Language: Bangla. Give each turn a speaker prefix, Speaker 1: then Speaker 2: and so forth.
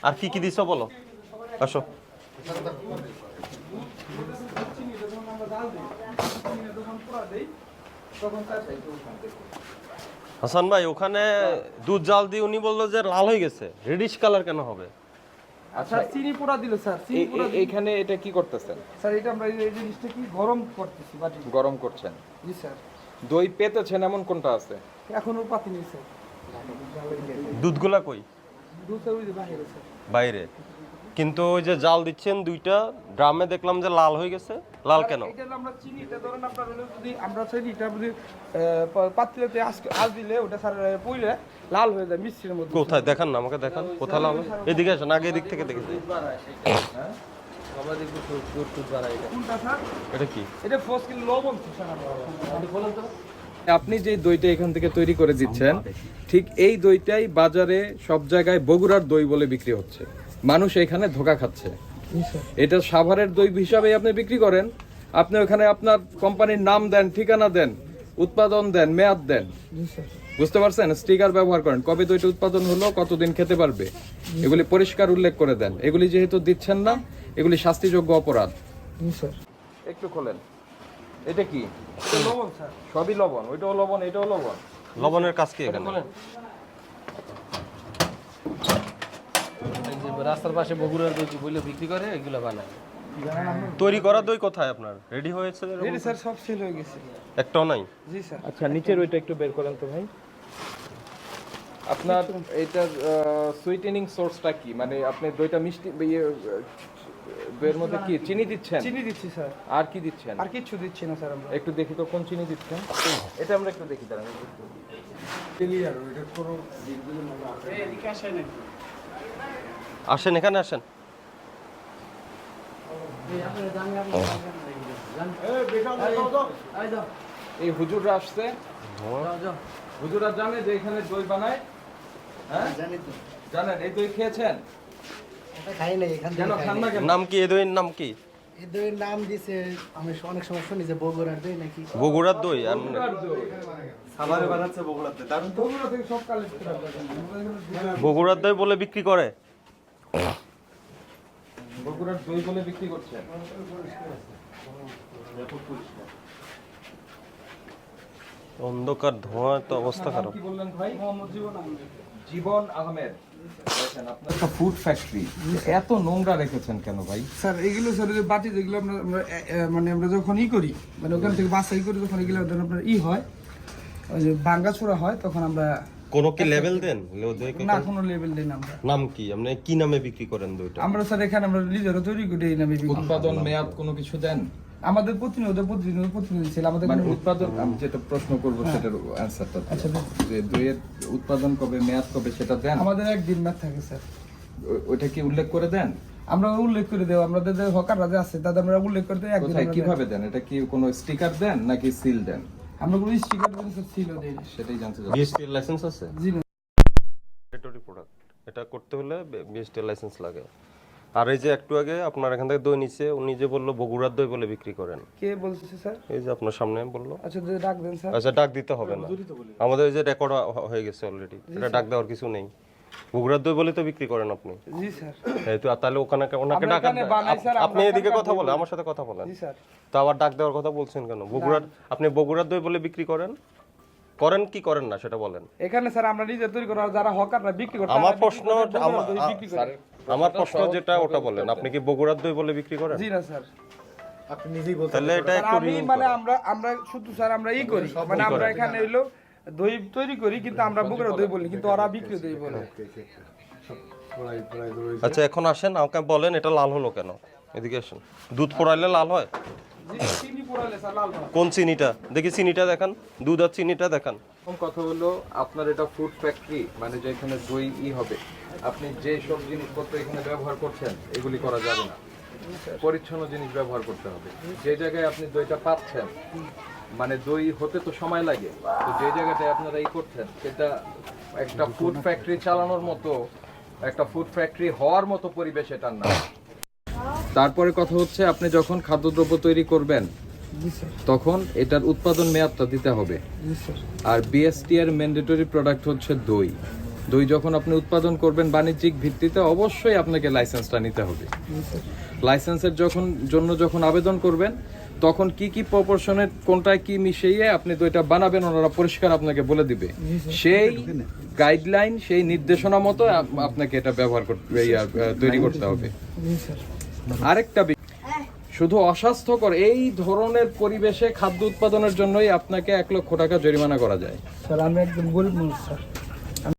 Speaker 1: আর কি কি দিছো বলো, আসো। হাসান ভাই, ওখানে দুধ জাল দিয়ে উনি বললো যে লাল হয়ে গেছে, রেডিশ কালার কেন হবে?
Speaker 2: আচ্ছা, চিনি পোড়া দিল স্যার। চিনি পোড়া
Speaker 3: এইখানে এটা কি করতেছেন
Speaker 2: স্যার, এটা আমরা এই জিনিসটা কি গরম করতেছি বাটি।
Speaker 3: গরম করছেন?
Speaker 2: জি স্যার।
Speaker 3: দই পেতেছেন এমন কোনটা আছে?
Speaker 2: এখনো পাতি নেই স্যার।
Speaker 1: দুধগুলা কই?
Speaker 2: দুধ স্যার ওই যে বাইরে স্যার।
Speaker 1: বাইরে। কিন্তু ওই যে জাল দিচ্ছেন দুইটা ড্রামে, দেখলাম যে লাল হয়ে গেছে, লাল কেন?
Speaker 2: এটা আমরা চিনি, এটা ধরেন আপনার হলো যদি আমরা চিনিটা যদি পাতিলেতে আজ দিলে ওটা স্যার পইলে লাল হয়ে যায় মিষ্টির মধ্যে।
Speaker 1: কোথায় দেখান না, আমাকে দেখান কোথায় লাল হয়। এদিকে আসেন, আগে এদিক থেকে দেখেছি।
Speaker 2: কোনটা স্যার?
Speaker 1: এটা কি?
Speaker 2: এটা ফসকিল লবণ স্যার। আমরা বলেন তো।
Speaker 3: আপনি যে দইটা এখান থেকে তৈরি করে দিচ্ছেন, ঠিক এই দইটাই বাজারে সব জায়গায় বগুড়ার দই বলে বিক্রি হচ্ছে। মানুষ এখানে ধোঁকা খাচ্ছে। এটা সাভারের দই হিসাবে আপনি বিক্রি করেন। আপনি ওখানে আপনার কোম্পানির নাম দেন, ঠিকানা দেন, উৎপাদন দেন, মেয়াদ দেন, বুঝতে পারছেন? স্টিকার ব্যবহার করেন, কবে দইটা উৎপাদন হলো, কতদিন খেতে পারবে, এগুলি পরিষ্কার উল্লেখ করে দেন। এগুলি যেহেতু দিচ্ছেন না, এগুলি শাস্তিযোগ্য অপরাধ। একটু খোলেন। এটা কি?
Speaker 2: লবণ স্যার।
Speaker 3: সবই লবণ, ওইটাও লবণ, এটাও লবণ।
Speaker 1: লবণের কাজ কি এখানে?
Speaker 4: রাস্তার পাশে বগুড়ার দই বলে বিক্রি করে, এগুলো বানায়।
Speaker 1: তৈরি করা দই কোথায় আপনার? রেডি হয়েছে?
Speaker 2: রেডি স্যার, সব সেল হয়ে গেছে।
Speaker 1: একটাও নাই?
Speaker 2: জি স্যার।
Speaker 3: আচ্ছা, নিচের ওইটা একটু বের করেন তো ভাই। আপনার এইটার সুইটেনিং সোর্সটা কি? মানে আপনি দইটা মিষ্টি দইয়ের মধ্যে কি চিনি দিচ্ছেন?
Speaker 2: চিনি দিচ্ছি স্যার।
Speaker 3: আর কি দিচ্ছেন?
Speaker 2: আর কিচ্ছু দিচ্ছি না স্যার আমরা।
Speaker 3: একটু দেখি তো কোন চিনি দিচ্ছেন। এটা আমরা একটু দেখি, দাঁড়ান।
Speaker 1: আসেন, এখানে আসেন।
Speaker 3: এই হুজুররা আসছে, হুজুররা জানে যে এখানে দই বানায়? হ্যাঁ
Speaker 5: জানি তো।
Speaker 3: জানেন? এই দই খেয়েছেন?
Speaker 5: এটা খাই নাই, এখান
Speaker 3: কেন
Speaker 5: থেকে খাই
Speaker 3: খান না
Speaker 5: নাই।
Speaker 3: কেন?
Speaker 1: নাম কি? এই দইয়ের নাম কি?
Speaker 5: এই দইয়ের নাম দিছে, আমি অনেক সময় শুনি যে বগুড়ার দই নাকি।
Speaker 1: বগুড়ার দই? আর
Speaker 3: বগুড়ার দই।
Speaker 2: বগুড়া থেকে সব কালেক্ট করে আমরা।
Speaker 1: বগুড়ার দই বলে বিক্রি করে?
Speaker 3: বগুড়ার দই বলে বিক্রি করছেন?
Speaker 1: অন্ধকার ধোঁয়া, তো অবস্থা খারাপ।
Speaker 3: কি বললেন ভাই?
Speaker 2: মোহাম্মদ জীবন আহমেদ।
Speaker 3: জীবন আহমেদ। দেখেন, আপনার একটা ফুড ফ্যাক্টরি, এত নোংরা রেখেছেন কেন ভাই?
Speaker 2: স্যার এগুলো স্যার যে বাটি যেগুলো মানে আমরা যখন করি, মানে ওখান থেকে বাছাই করি, যখন এগুলো ধরুন আপনার হয়, ওই যে ভাঙ্গাচোরা হয়, তখন আমরা
Speaker 1: কোনো কি লেভেল দেন?
Speaker 2: না, কোনো লেভেল দেই না আমরা।
Speaker 1: নাম কি? আপনি কি নামে বিক্রি করেন দইটা?
Speaker 2: আমরা স্যার এখানে আমরা নিজেরা তৈরি করি এই নামে বিক্রি করি।
Speaker 3: উৎপাদন মেয়াদ কোনো কিছু দেন?
Speaker 2: আমাদের প্রতিনিধি ছিল আমাদের
Speaker 3: মানে উৎপাদন, আমি যেটা প্রশ্ন করবো সেটার অ্যান্সারটা
Speaker 2: আচ্ছা,
Speaker 3: যে দইয়ের উৎপাদন কবে, মেয়াদ কবে, সেটা দেন?
Speaker 2: আমাদের একদিন ম্যাথ থাকে স্যার।
Speaker 3: ওইটা কি উল্লেখ করে দেন?
Speaker 2: আমরা উল্লেখ করে দেব, আমাদের যে হকাররা যে আছে তাদের আমরা উল্লেখ করে দেই একদিন।
Speaker 3: কোথায়, কিভাবে দেন? এটা কি কোনো স্টিকার দেন নাকি সিল দেন?
Speaker 2: আমরা কোনো স্টিকার ছিল দেই না।
Speaker 3: সেটাই জানতে চাই।
Speaker 1: বিএসটি লাইসেন্স আছে?
Speaker 2: জি না।
Speaker 1: ম্যান্ডেটরি প্রোডাক্ট, এটা করতে হলে বিএসটি লাইসেন্স লাগে। আর এই যে একটু আগে আপনার এখান থেকে দই নিছে, উনি যে বললো বগুড়ার দই বলে বিক্রি করেন,
Speaker 2: কে বলছে স্যার?
Speaker 1: এই যে আপনার সামনে বললো।
Speaker 2: আচ্ছা, যে ডাক দেন স্যার।
Speaker 1: আচ্ছা, ডাক দিতে হবে না, আমাদের এই যে রেকর্ড হয়ে গেছে অলরেডি, এটা ডাক দেওয়ার কিছু নেই। বগুড়ার দই বলে তো বিক্রি করেন আপনি।
Speaker 2: জি স্যার।
Speaker 1: এই তো, তাহলে ওখানে ওনাকে
Speaker 2: আমরা
Speaker 1: ডাক,
Speaker 2: এখানে বানাই স্যার,
Speaker 1: আপনি
Speaker 2: আমরা
Speaker 1: এদিকে
Speaker 2: এখানকার
Speaker 1: কথা বলেন,
Speaker 2: বলি।
Speaker 1: আমার সাথে কথা বলেন।
Speaker 2: জি স্যার।
Speaker 1: তো আবার ডাক দেওয়ার কথা বলছেন কেন? বগুড়ার, আপনি বগুড়ার দই বলে বিক্রি করেন কি করেন না সেটা বলেন।
Speaker 2: এখানে স্যার আমরা নিজে তৈরি করা, যারা হকাররা বিক্রি করে,
Speaker 1: আমার প্রশ্ন,
Speaker 2: বিক্রি করে।
Speaker 1: আমার প্রশ্ন যেটা ওটা বলেন, আপনি কি বগুড়ার দই বলে বিক্রি করেন?
Speaker 2: জি না স্যার।
Speaker 5: আপনি নিজেই বলতে
Speaker 1: তাহলে এটা
Speaker 2: স্যার,
Speaker 1: একটু
Speaker 2: আমি মানে আমরা শুধু স্যার আমরা করি, মানে আমরা এখানে হইলো দই তৈরি করি, কিন্তু আমরা বগুড়া দই বলি, কিন্তু ওরা বিক্রি দই বলে।
Speaker 1: আচ্ছা, এখন আসেন, আমাকে বলেন এটা লাল হলো কেন? এদিকে আসেন। দুধ পোড়াইলে লাল হয়?
Speaker 2: জি, চিনি পোড়ালে স্যার লাল হয়।
Speaker 1: কোন চিনিটা? দেখি চিনিটা দেখান, দুধ আর চিনিটা দেখান।
Speaker 3: প্রথম কথা হলো, আপনার এটা ফুড ফ্যাক্টরি, মানে যেখানে দই হবে, আপনি যে সব জিনিসপত্র এখানে ব্যবহার করছেন এগুলি করা যাবে না। পরিচ্ছন্ন জিনিস ব্যবহার করতে হবে। যে জায়গায় আপনি দইটা পাচ্ছেন, মানে দই হতে তো সময় লাগে, তো যে জায়গাটায় আপনারা করছেন সেটা একটা ফুড ফ্যাক্টরি চালানোর মতো, একটা ফুড ফ্যাক্টরি হওয়ার মতো পরিবেশ এটার না। তারপরে কথা হচ্ছে, আপনি যখন খাদ্যদ্রব্য তৈরি করবেন
Speaker 2: জি স্যার।
Speaker 3: তখন এটার উৎপাদন মেয়াদটা দিতে হবে।
Speaker 2: জি স্যার।
Speaker 3: আর বিএসটি এর ম্যান্ডেটরি প্রোডাক্ট হচ্ছে দই। দই যখন আপনি উৎপাদন করবেন বাণিজ্যিক ভিত্তিতে অবশ্যই আপনাকে লাইসেন্সটা নিতে হবে। লাইসেন্সের যখন আবেদন করবেন তখন কি কি প্রপোর্শনের কোনটায় কি মিশিয়ে আপনি দইটা বানাবেন ওনারা পরিষ্কার আপনাকে বলে দিবে। সেই গাইডলাইন সেই নির্দেশনা মতো আপনাকে এটা ব্যবহার করতে তৈরি করতে হবে। আরেকটা শুধু অস্বাস্থ্যকর এই ধরনের পরিবেশে খাদ্য উৎপাদনের জন্যই আপনাকে 1 লক্ষ টাকা জরিমানা করা যায়।
Speaker 2: স্যার আমি একদম গরিব মানুষ স্যার।